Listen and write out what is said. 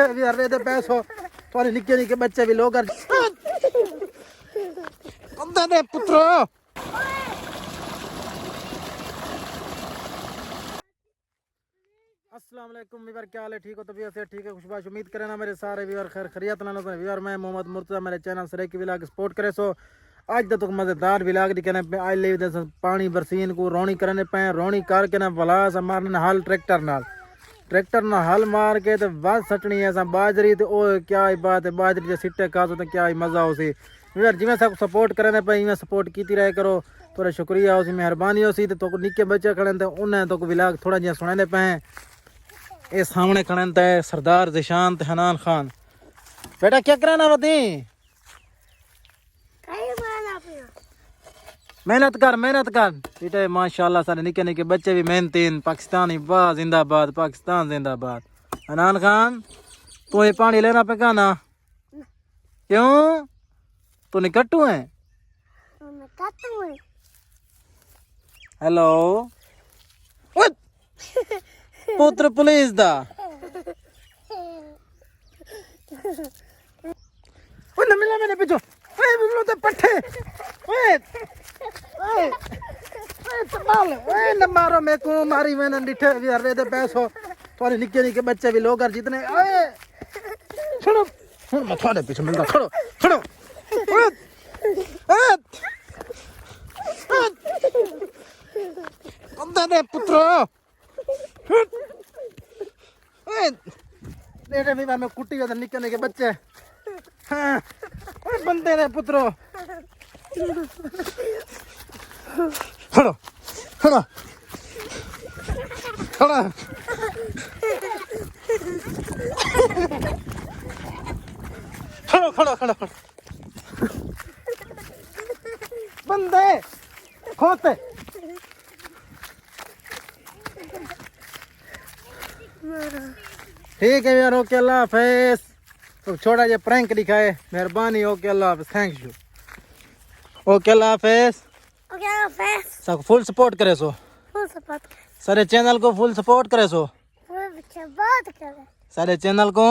भी हर रहे थे पैसों थोड़े निक्के निक्के बच्चे भी लोग दे पुत्रो। अस्सलाम वालेकुम वीवर, क्या हाल है? ठीक हो? तबीयत से ठीक है? खुशबाश उम्मीद करें ना मेरे सारे वीवर खैर खैरियत ना वीवर। मैं मोहम्मद मुर्तजा, मेरे चैनल सरे की विलाग सपोर्ट करे सो आज तक मजेदार विलाग दिखने पे आई ले पानी बरसीन को रोनी करने पे रोनी करके ना बलास मारने हाल ट्रैक्टर ना हल मार के तो बस सटनी है बाजरी तो ओ क्या ही बात है, बाजरी जो सिट्टे कासो तो क्या ही मजा हो सी वीवर। जिमें सब सपोर्ट करने पे इवें सपोर्ट की रहे करो, थोड़ा शुक्रिया हो सी मेहरबानी हो सी। तो निक्के बच्चे खड़े तो उन्हें तो विलाग थोड़ा जिहा सुनाने पे ये सामने खड़े है सरदार जिशान हनान खान। बेटा क्या करना बती? मेहनत कर बेटे माशाल्लाह सारे निके निके बच्चे भी मेहनतीन। पाकिस्तानी वाह जिंदाबाद, पाकिस्तान जिंदाबाद। हनान खान तू ये पानी लेना पे ना क्यों? तू निकट्टू है? हेलो पुत्र पुलिस दा न मिला मैंने पीछो तो पट्टे न मारो मेरे को मारी मैंने डिठे भी हर रहे थे पैसों थोड़े निक्के निक्के बच्चे भी लोग जितने छोड़ो मैं थोड़े पीछे मिलता खड़ो खड़ो दे पुत्रो बेटे भी मैं कुट्टी हुआ निक्के निक्के बच्चे हाँ बंदे ने पुत्रो खड़ो खड़ो खड़ो खड़ो खड़ो खड़ो खड़ो बंदे खोते ठीक है यार, ओके अल्लाह हाफिज। तो छोटा ये प्रैंक दिखाए, मेहरबानी, ओके अल्लाह हाफिज, थैंक यू, ओके अल्लाह हाफिज। सब फुल सपोर्ट करे सो, सारे चैनल को फुल सपोर्ट करे सो, सारे चैनल को